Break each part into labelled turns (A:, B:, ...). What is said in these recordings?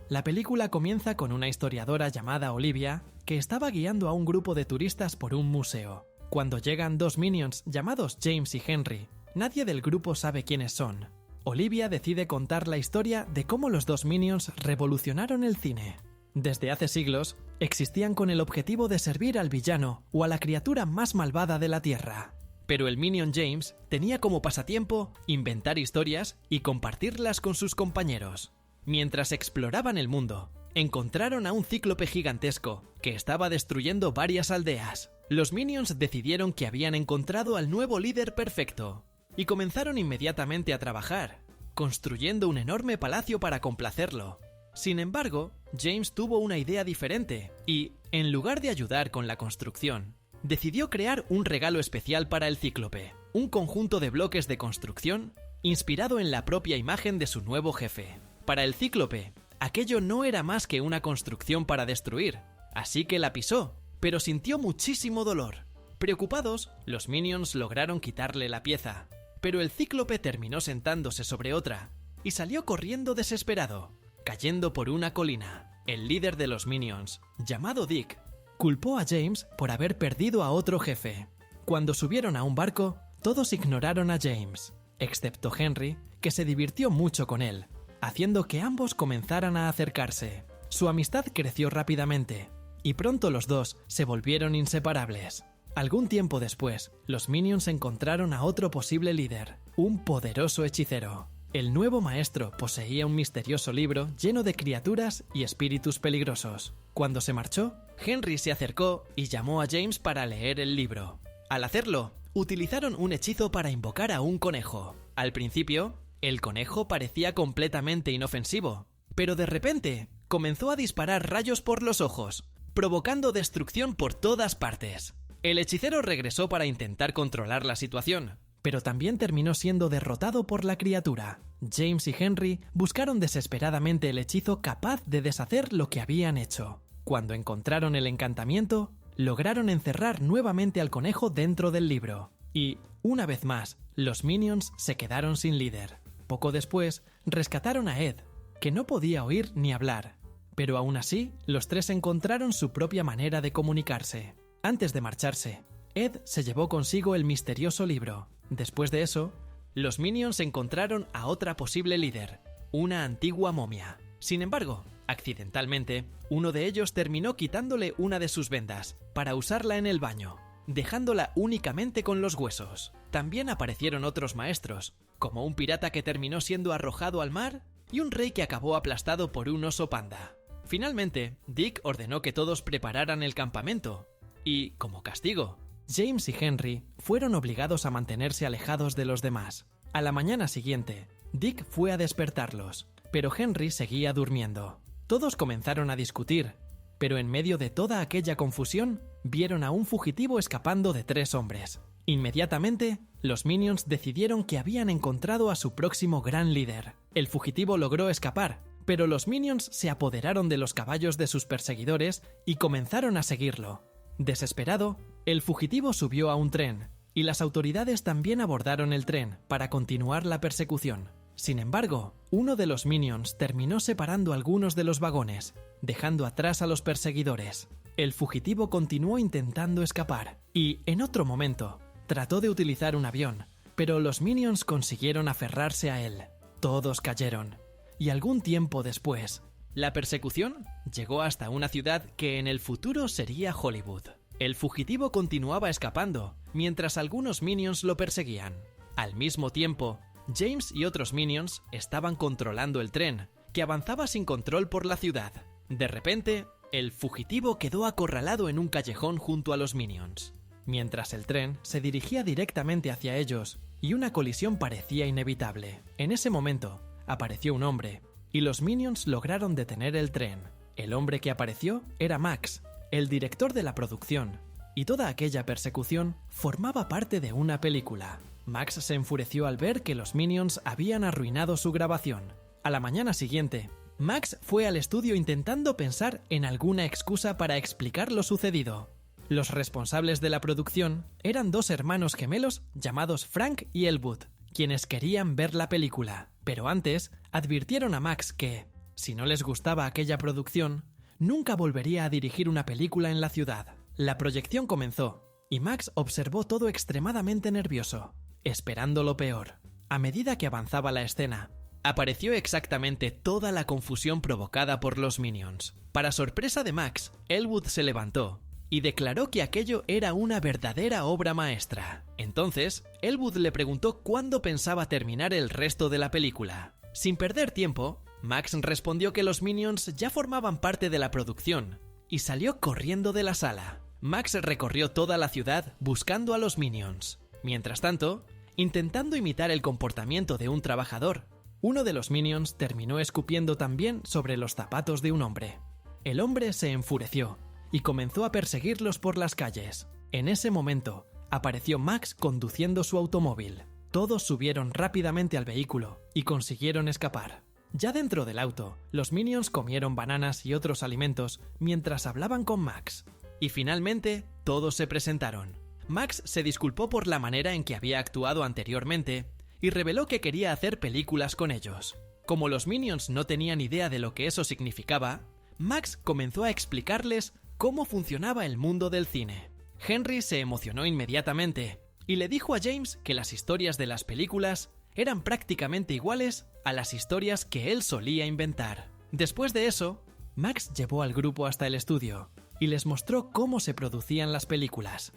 A: La película comienza con una historiadora llamada Olivia que estaba guiando a un grupo de turistas por un museo. Cuando llegan dos Minions llamados James y Henry, nadie del grupo sabe quiénes son. Olivia decide contar la historia de cómo los dos Minions revolucionaron el cine. Desde hace siglos, existían con el objetivo de servir al villano o a la criatura más malvada de la Tierra. Pero el Minion James tenía como pasatiempo inventar historias y compartirlas con sus compañeros. Mientras exploraban el mundo, encontraron a un cíclope gigantesco que estaba destruyendo varias aldeas. Los Minions decidieron que habían encontrado al nuevo líder perfecto y comenzaron inmediatamente a trabajar, construyendo un enorme palacio para complacerlo. Sin embargo, James tuvo una idea diferente y, en lugar de ayudar con la construcción, decidió crear un regalo especial para el cíclope, un conjunto de bloques de construcción inspirado en la propia imagen de su nuevo jefe. Para el cíclope, aquello no era más que una construcción para destruir, así que la pisó, pero sintió muchísimo dolor. Preocupados, los Minions lograron quitarle la pieza, pero el cíclope terminó sentándose sobre otra y salió corriendo desesperado, cayendo por una colina. El líder de los Minions, llamado Dick, culpó a James por haber perdido a otro jefe. Cuando subieron a un barco, todos ignoraron a James, excepto Henry, que se divirtió mucho con él, haciendo que ambos comenzaran a acercarse. Su amistad creció rápidamente, y pronto los dos se volvieron inseparables. Algún tiempo después, los Minions encontraron a otro posible líder, un poderoso hechicero. El nuevo maestro poseía un misterioso libro lleno de criaturas y espíritus peligrosos. Cuando se marchó, Henry se acercó y llamó a James para leer el libro. Al hacerlo, utilizaron un hechizo para invocar a un conejo. Al principio, el conejo parecía completamente inofensivo, pero de repente comenzó a disparar rayos por los ojos, provocando destrucción por todas partes. El hechicero regresó para intentar controlar la situación, pero también terminó siendo derrotado por la criatura. James y Henry buscaron desesperadamente el hechizo capaz de deshacer lo que habían hecho. Cuando encontraron el encantamiento, lograron encerrar nuevamente al conejo dentro del libro. Y, una vez más, los Minions se quedaron sin líder. Poco después, rescataron a Ed, que no podía oír ni hablar. Pero aún así, los tres encontraron su propia manera de comunicarse. Antes de marcharse, Ed se llevó consigo el misterioso libro. Después de eso, los Minions encontraron a otra posible líder, una antigua momia. Sin embargo, accidentalmente, uno de ellos terminó quitándole una de sus vendas para usarla en el baño, dejándola únicamente con los huesos. También aparecieron otros maestros, como un pirata que terminó siendo arrojado al mar y un rey que acabó aplastado por un oso panda. Finalmente, Dick ordenó que todos prepararan el campamento y, como castigo, James y Henry fueron obligados a mantenerse alejados de los demás. A la mañana siguiente, Dick fue a despertarlos, pero Henry seguía durmiendo. Todos comenzaron a discutir, pero en medio de toda aquella confusión, vieron a un fugitivo escapando de 3 hombres. Inmediatamente, los Minions decidieron que habían encontrado a su próximo gran líder. El fugitivo logró escapar, pero los Minions se apoderaron de los caballos de sus perseguidores y comenzaron a seguirlo. Desesperado, el fugitivo subió a un tren, y las autoridades también abordaron el tren para continuar la persecución. Sin embargo, uno de los Minions terminó separando algunos de los vagones, dejando atrás a los perseguidores. El fugitivo continuó intentando escapar, y, en otro momento, trató de utilizar un avión, pero los Minions consiguieron aferrarse a él. Todos cayeron, y algún tiempo después, la persecución llegó hasta una ciudad que en el futuro sería Hollywood. El fugitivo continuaba escapando, mientras algunos Minions lo perseguían. Al mismo tiempo, James y otros Minions estaban controlando el tren, que avanzaba sin control por la ciudad. De repente, el fugitivo quedó acorralado en un callejón junto a los Minions, mientras el tren se dirigía directamente hacia ellos y una colisión parecía inevitable. En ese momento, apareció un hombre, y los Minions lograron detener el tren. El hombre que apareció era Max, el director de la producción, y toda aquella persecución formaba parte de una película. Max se enfureció al ver que los Minions habían arruinado su grabación. A la mañana siguiente, Max fue al estudio intentando pensar en alguna excusa para explicar lo sucedido. Los responsables de la producción eran 2 hermanos gemelos llamados Frank y Elwood, quienes querían ver la película, pero antes advirtieron a Max que, Si no les gustaba aquella producción, nunca volvería a dirigir una película en la ciudad. La proyección comenzó, y Max observó todo extremadamente nervioso, esperando lo peor. A medida que avanzaba la escena, apareció exactamente toda la confusión provocada por los Minions. Para sorpresa de Max, Elwood se levantó y declaró que aquello era una verdadera obra maestra. Entonces, Elwood le preguntó cuándo pensaba terminar el resto de la película. Sin perder tiempo, Max respondió que los Minions ya formaban parte de la producción y salió corriendo de la sala. Max recorrió toda la ciudad buscando a los Minions. Mientras tanto, intentando imitar el comportamiento de un trabajador, uno de los Minions terminó escupiendo también sobre los zapatos de un hombre. El hombre se enfureció y comenzó a perseguirlos por las calles. En ese momento, apareció Max conduciendo su automóvil. Todos subieron rápidamente al vehículo y consiguieron escapar. Ya dentro del auto, los Minions comieron bananas y otros alimentos mientras hablaban con Max. Y finalmente, todos se presentaron. Max se disculpó por la manera en que había actuado anteriormente y reveló que quería hacer películas con ellos. Como los Minions no tenían idea de lo que eso significaba, Max comenzó a explicarles cómo funcionaba el mundo del cine. Henry se emocionó inmediatamente y le dijo a James que las historias de las películas eran prácticamente iguales a las historias que él solía inventar. Después de eso, Max llevó al grupo hasta el estudio y les mostró cómo se producían las películas.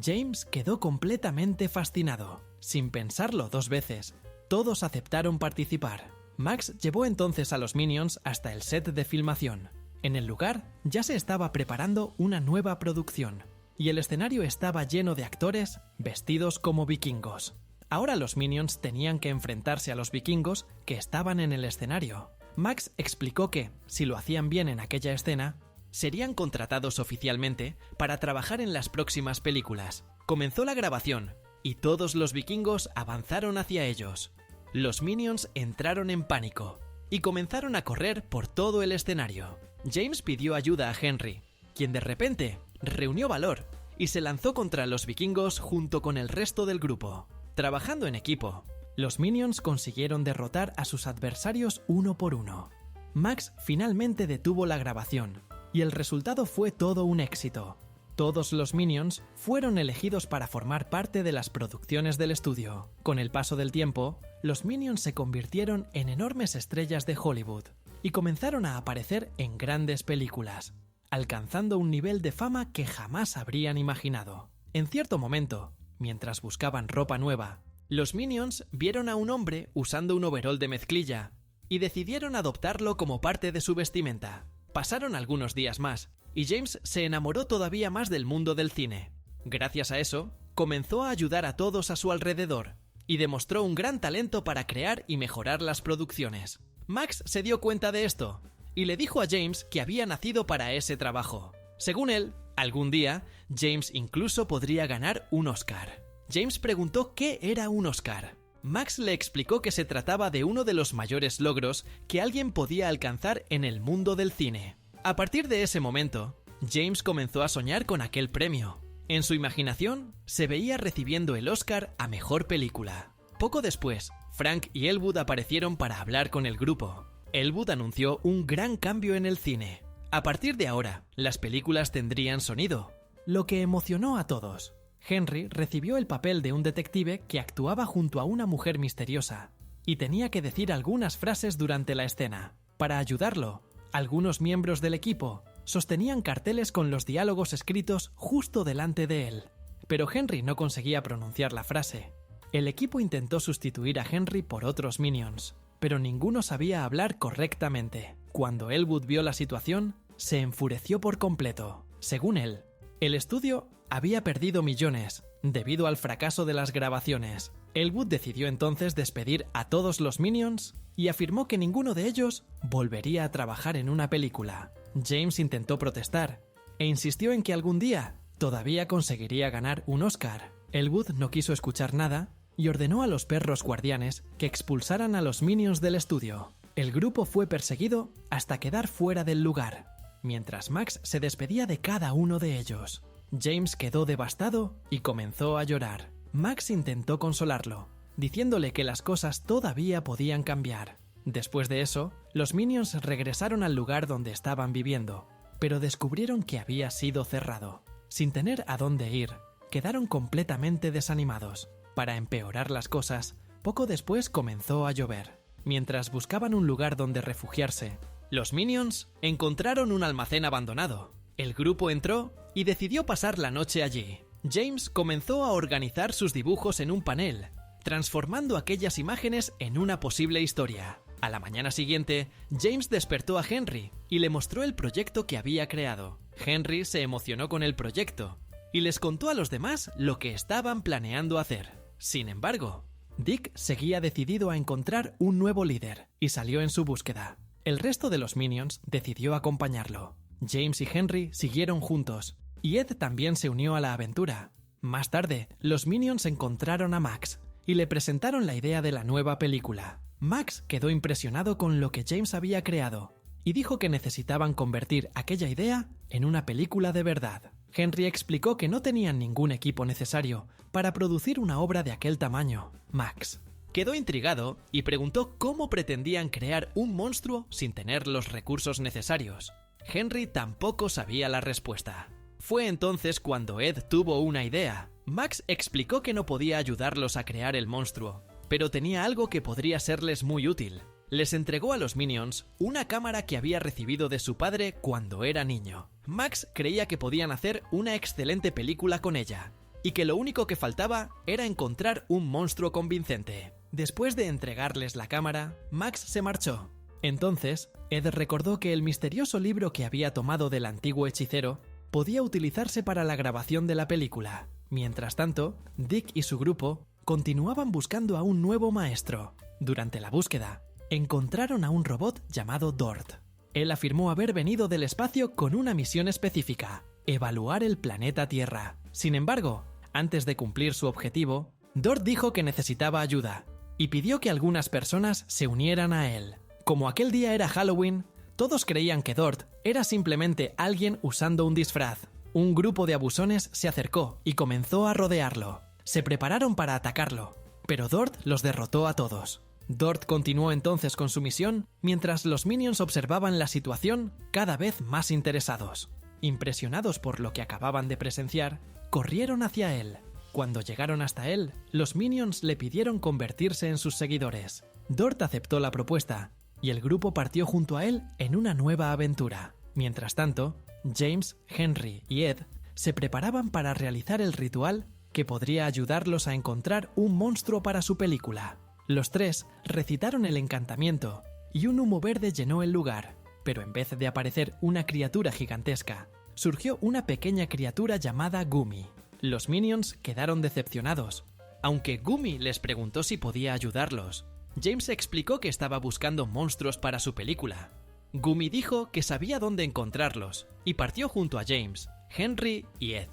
A: James quedó completamente fascinado. Sin pensarlo dos veces, todos aceptaron participar. Max llevó entonces a los Minions hasta el set de filmación. En el lugar ya se estaba preparando una nueva producción, y el escenario estaba lleno de actores vestidos como vikingos. Ahora los Minions tenían que enfrentarse a los vikingos que estaban en el escenario. Max explicó que, si lo hacían bien en aquella escena, serían contratados oficialmente para trabajar en las próximas películas. Comenzó la grabación, y todos los vikingos avanzaron hacia ellos. Los Minions entraron en pánico y comenzaron a correr por todo el escenario. James pidió ayuda a Henry, quien de repente reunió valor y se lanzó contra los vikingos junto con el resto del grupo. Trabajando en equipo, los Minions consiguieron derrotar a sus adversarios uno por uno. Max finalmente detuvo la grabación, y el resultado fue todo un éxito. Todos los Minions fueron elegidos para formar parte de las producciones del estudio. Con el paso del tiempo, los Minions se convirtieron en enormes estrellas de Hollywood y comenzaron a aparecer en grandes películas, alcanzando un nivel de fama que jamás habrían imaginado. En cierto momento, mientras buscaban ropa nueva, los Minions vieron a un hombre usando un overol de mezclilla y decidieron adoptarlo como parte de su vestimenta. Pasaron algunos días más, y James se enamoró todavía más del mundo del cine. Gracias a eso, comenzó a ayudar a todos a su alrededor, y demostró un gran talento para crear y mejorar las producciones. Max se dio cuenta de esto, y le dijo a James que había nacido para ese trabajo. Según él, algún día, James incluso podría ganar un Oscar. James preguntó qué era un Oscar. Max le explicó que se trataba de uno de los mayores logros que alguien podía alcanzar en el mundo del cine. A partir de ese momento, James comenzó a soñar con aquel premio. En su imaginación, se veía recibiendo el Oscar a Mejor Película. Poco después, Frank y Elwood aparecieron para hablar con el grupo. Elwood anunció un gran cambio en el cine. A partir de ahora, las películas tendrían sonido, lo que emocionó a todos. Henry recibió el papel de un detective que actuaba junto a una mujer misteriosa y tenía que decir algunas frases durante la escena. Para ayudarlo, algunos miembros del equipo sostenían carteles con los diálogos escritos justo delante de él, pero Henry no conseguía pronunciar la frase. El equipo intentó sustituir a Henry por otros Minions, pero ninguno sabía hablar correctamente. Cuando Elwood vio la situación, se enfureció por completo. Según él, el estudio había perdido millones debido al fracaso de las grabaciones. Elwood decidió entonces despedir a todos los Minions y afirmó que ninguno de ellos volvería a trabajar en una película. James intentó protestar e insistió en que algún día todavía conseguiría ganar un Oscar. Elwood no quiso escuchar nada y ordenó a los perros guardianes que expulsaran a los Minions del estudio. El grupo fue perseguido hasta quedar fuera del lugar, mientras Max se despedía de cada uno de ellos. James quedó devastado y comenzó a llorar. Max intentó consolarlo, diciéndole que las cosas todavía podían cambiar. Después de eso, los Minions regresaron al lugar donde estaban viviendo, pero descubrieron que había sido cerrado. Sin tener a dónde ir, quedaron completamente desanimados. Para empeorar las cosas, poco después comenzó a llover. Mientras buscaban un lugar donde refugiarse, los Minions encontraron un almacén abandonado. El grupo entró y decidió pasar la noche allí. James comenzó a organizar sus dibujos en un panel, transformando aquellas imágenes en una posible historia. A la mañana siguiente, James despertó a Henry y le mostró el proyecto que había creado. Henry se emocionó con el proyecto y les contó a los demás lo que estaban planeando hacer. Sin embargo, Dick seguía decidido a encontrar un nuevo líder y salió en su búsqueda. El resto de los Minions decidió acompañarlo. James y Henry siguieron juntos, y Ed también se unió a la aventura. Más tarde, los Minions encontraron a Max y le presentaron la idea de la nueva película. Max quedó impresionado con lo que James había creado y dijo que necesitaban convertir aquella idea en una película de verdad. Henry explicó que no tenían ningún equipo necesario para producir una obra de aquel tamaño. Max quedó intrigado y preguntó cómo pretendían crear un monstruo sin tener los recursos necesarios. Henry tampoco sabía la respuesta. Fue entonces cuando Ed tuvo una idea. Max explicó que no podía ayudarlos a crear el monstruo, pero tenía algo que podría serles muy útil. Les entregó a los Minions una cámara que había recibido de su padre cuando era niño. Max creía que podían hacer una excelente película con ella, y que lo único que faltaba era encontrar un monstruo convincente. Después de entregarles la cámara, Max se marchó. Entonces, Ed recordó que el misterioso libro que había tomado del antiguo hechicero podía utilizarse para la grabación de la película. Mientras tanto, Dick y su grupo continuaban buscando a un nuevo maestro. Durante la búsqueda, encontraron a un robot llamado Dort. Él afirmó haber venido del espacio con una misión específica: evaluar el planeta Tierra. Sin embargo, antes de cumplir su objetivo, Dort dijo que necesitaba ayuda y pidió que algunas personas se unieran a él. Como aquel día era Halloween, todos creían que Dort era simplemente alguien usando un disfraz. Un grupo de abusones se acercó y comenzó a rodearlo. Se prepararon para atacarlo, pero Dort los derrotó a todos. Dort continuó entonces con su misión mientras los Minions observaban la situación cada vez más interesados. Impresionados por lo que acababan de presenciar, corrieron hacia él. Cuando llegaron hasta él, los Minions le pidieron convertirse en sus seguidores. Dort aceptó la propuesta y el grupo partió junto a él en una nueva aventura. Mientras tanto, James, Henry y Ed se preparaban para realizar el ritual que podría ayudarlos a encontrar un monstruo para su película. Los tres recitaron el encantamiento y un humo verde llenó el lugar, pero en vez de aparecer una criatura gigantesca, surgió una pequeña criatura llamada Gumi. Los Minions quedaron decepcionados, aunque Gumi les preguntó si podía ayudarlos. James explicó que estaba buscando monstruos para su película. Gumi dijo que sabía dónde encontrarlos y partió junto a James, Henry y Ed.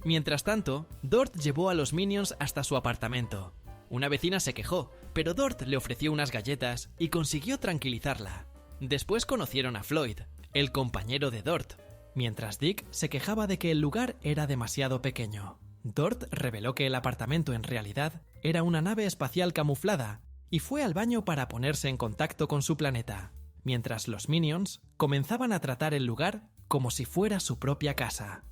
A: Mientras tanto, Dort llevó a los Minions hasta su apartamento. Una vecina se quejó, pero Dort le ofreció unas galletas y consiguió tranquilizarla. Después conocieron a Floyd, el compañero de Dort, mientras Dick se quejaba de que el lugar era demasiado pequeño. Dort reveló que el apartamento en realidad era una nave espacial camuflada y fue al baño para ponerse en contacto con su planeta, mientras los Minions comenzaban a tratar el lugar como si fuera su propia casa.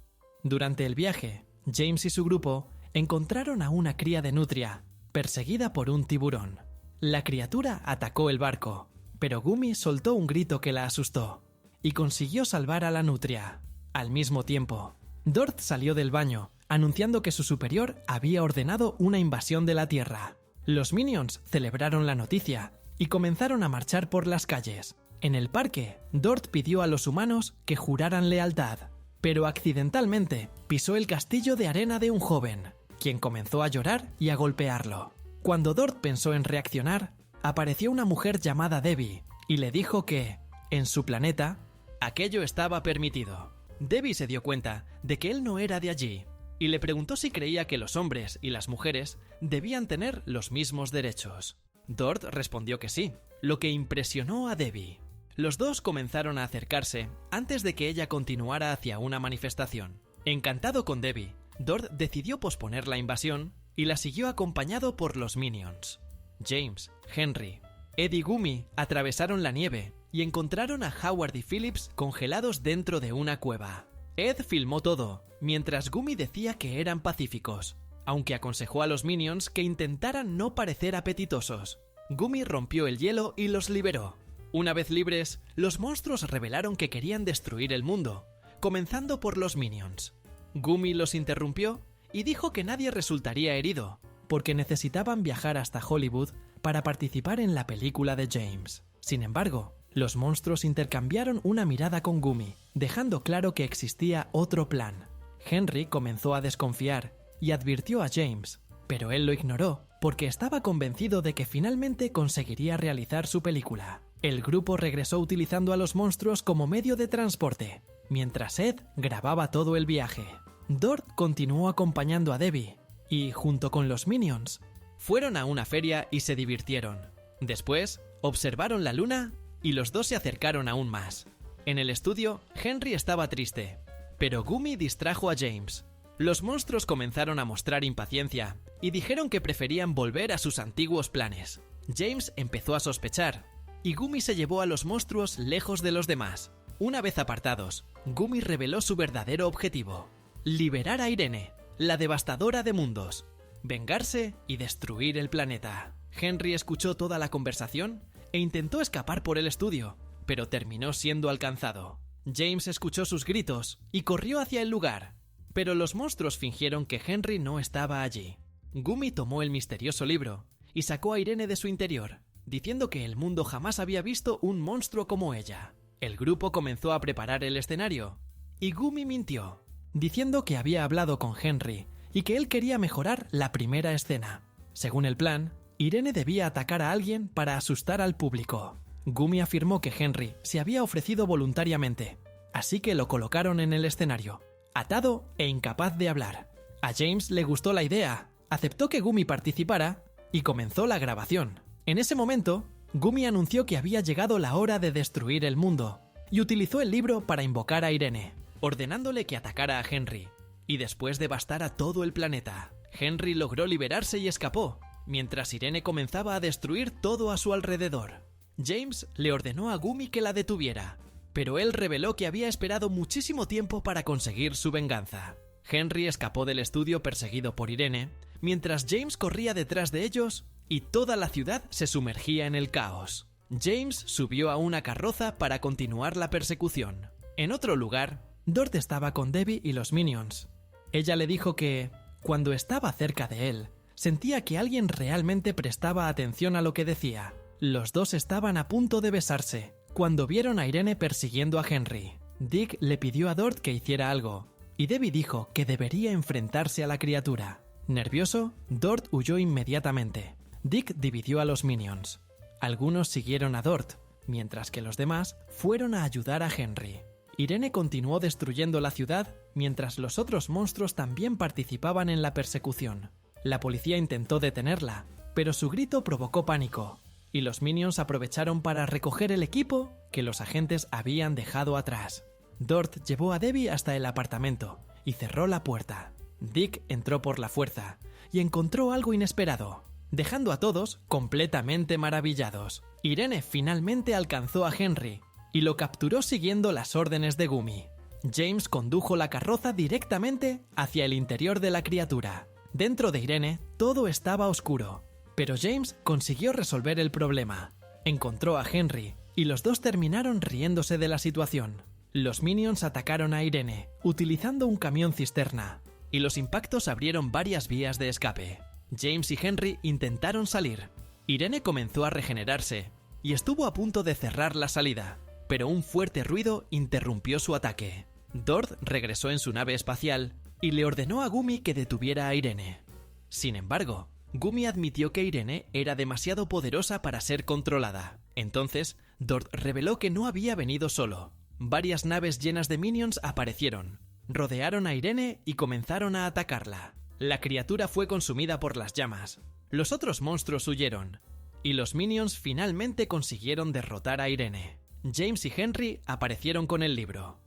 A: Durante el viaje, James y su grupo encontraron a una cría de nutria, perseguida por un tiburón. La criatura atacó el barco, pero Gumi soltó un grito que la asustó y consiguió salvar a la nutria. Al mismo tiempo, Dort salió del baño, anunciando que su superior había ordenado una invasión de la Tierra. Los Minions celebraron la noticia y comenzaron a marchar por las calles. En el parque, Dort pidió a los humanos que juraran lealtad, pero accidentalmente pisó el castillo de arena de un joven, quien comenzó a llorar y a golpearlo. Cuando Dort pensó en reaccionar, apareció una mujer llamada Debbie y le dijo que, en su planeta, aquello estaba permitido. Debbie se dio cuenta de que él no era de allí y le preguntó si creía que los hombres y las mujeres debían tener los mismos derechos. Dort respondió que sí, lo que impresionó a Debbie. Los dos comenzaron a acercarse antes de que ella continuara hacia una manifestación. Encantado con Debbie, Dort decidió posponer la invasión y la siguió acompañado por los Minions. James, Henry, Ed y Gumi atravesaron la nieve y encontraron a Howard y Phillips congelados dentro de una cueva. Ed filmó todo, mientras Gumi decía que eran pacíficos, aunque aconsejó a los Minions que intentaran no parecer apetitosos. Gumi rompió el hielo y los liberó. Una vez libres, los monstruos revelaron que querían destruir el mundo, comenzando por los Minions. Gumi los interrumpió y dijo que nadie resultaría herido, porque necesitaban viajar hasta Hollywood para participar en la película de James. Sin embargo, los monstruos intercambiaron una mirada con Gumi, dejando claro que existía otro plan. Henry comenzó a desconfiar y advirtió a James, pero él lo ignoró porque estaba convencido de que finalmente conseguiría realizar su película. El grupo regresó utilizando a los monstruos como medio de transporte, mientras Ed grababa todo el viaje. Dort continuó acompañando a Debbie y, junto con los Minions, fueron a una feria y se divirtieron. Después, observaron la luna y los dos se acercaron aún más. En el estudio, Henry estaba triste, pero Gumi distrajo a James. Los monstruos comenzaron a mostrar impaciencia y dijeron que preferían volver a sus antiguos planes. James empezó a sospechar y Gumi se llevó a los monstruos lejos de los demás. Una vez apartados, Gumi reveló su verdadero objetivo: liberar a Irene, la devastadora de mundos, vengarse y destruir el planeta. Henry escuchó toda la conversación e intentó escapar por el estudio, pero terminó siendo alcanzado. James escuchó sus gritos y corrió hacia el lugar, pero los monstruos fingieron que Henry no estaba allí. Gumi tomó el misterioso libro y sacó a Irene de su interior, diciendo que el mundo jamás había visto un monstruo como ella. El grupo comenzó a preparar el escenario, y Gumi mintió, diciendo que había hablado con Henry y que él quería mejorar la primera escena. Según el plan, Irene debía atacar a alguien para asustar al público. Gumi afirmó que Henry se había ofrecido voluntariamente, así que lo colocaron en el escenario, atado e incapaz de hablar. A James le gustó la idea, aceptó que Gumi participara y comenzó la grabación. En ese momento, Gumi anunció que había llegado la hora de destruir el mundo y utilizó el libro para invocar a Irene, ordenándole que atacara a Henry y después devastara todo el planeta. Henry logró liberarse y escapó, mientras Irene comenzaba a destruir todo a su alrededor. James le ordenó a Gumi que la detuviera, pero él reveló que había esperado muchísimo tiempo para conseguir su venganza. Henry escapó del estudio perseguido por Irene, mientras James corría detrás de ellos y toda la ciudad se sumergía en el caos. James subió a una carroza para continuar la persecución. En otro lugar, Dort estaba con Debbie y los Minions. Ella le dijo que, cuando estaba cerca de él, sentía que alguien realmente prestaba atención a lo que decía. Los dos estaban a punto de besarse, cuando vieron a Irene persiguiendo a Henry. Dick le pidió a Dort que hiciera algo, y Debbie dijo que debería enfrentarse a la criatura. Nervioso, Dort huyó inmediatamente. Dick dividió a los Minions. Algunos siguieron a Dort, mientras que los demás fueron a ayudar a Henry. Irene continuó destruyendo la ciudad, mientras los otros monstruos también participaban en la persecución. La policía intentó detenerla, pero su grito provocó pánico, y los Minions aprovecharon para recoger el equipo que los agentes habían dejado atrás. Dort llevó a Debbie hasta el apartamento y cerró la puerta. Dick entró por la fuerza y encontró algo inesperado, dejando a todos completamente maravillados. Irene finalmente alcanzó a Henry y lo capturó siguiendo las órdenes de Gumi. James condujo la carroza directamente hacia el interior de la criatura. Dentro de Irene todo estaba oscuro, pero James consiguió resolver el problema. Encontró a Henry y los dos terminaron riéndose de la situación. Los Minions atacaron a Irene utilizando un camión cisterna y los impactos abrieron varias vías de escape. James y Henry intentaron salir. Irene comenzó a regenerarse y estuvo a punto de cerrar la salida, pero un fuerte ruido interrumpió su ataque. Dort regresó en su nave espacial y le ordenó a Gumi que detuviera a Irene. Sin embargo, Gumi admitió que Irene era demasiado poderosa para ser controlada. Entonces, Dort reveló que no había venido solo. Varias naves llenas de Minions aparecieron, rodearon a Irene y comenzaron a atacarla. La criatura fue consumida por las llamas. Los otros monstruos huyeron, y los Minions finalmente consiguieron derrotar a Irene. James y Henry aparecieron con el libro.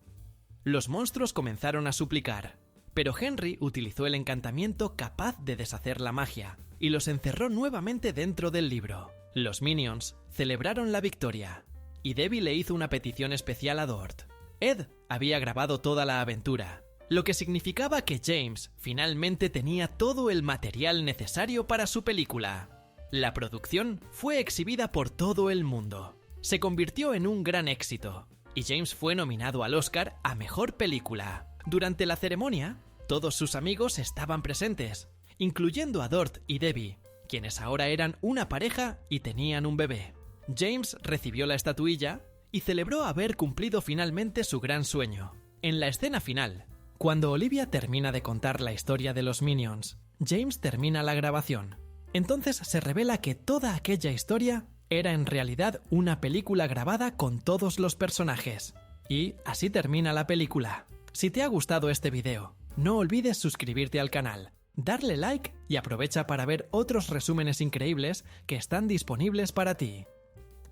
A: Los monstruos comenzaron a suplicar, pero Henry utilizó el encantamiento capaz de deshacer la magia y los encerró nuevamente dentro del libro. Los Minions celebraron la victoria, y Debbie le hizo una petición especial a Dort. Ed había grabado toda la aventura, lo que significaba que James finalmente tenía todo el material necesario para su película. La producción fue exhibida por todo el mundo. Se convirtió en un gran éxito, y James fue nominado al Oscar a Mejor Película. Durante la ceremonia, todos sus amigos estaban presentes, incluyendo a Dort y Debbie, quienes ahora eran una pareja y tenían un bebé. James recibió la estatuilla y celebró haber cumplido finalmente su gran sueño. En la escena final, cuando Olivia termina de contar la historia de los Minions, James termina la grabación. Entonces se revela que toda aquella historia era en realidad una película grabada con todos los personajes. Y así termina la película. Si te ha gustado este video, no olvides suscribirte al canal, darle like y aprovecha para ver otros resúmenes increíbles que están disponibles para ti.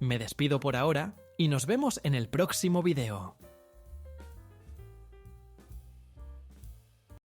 A: Me despido por ahora y nos vemos en el próximo video.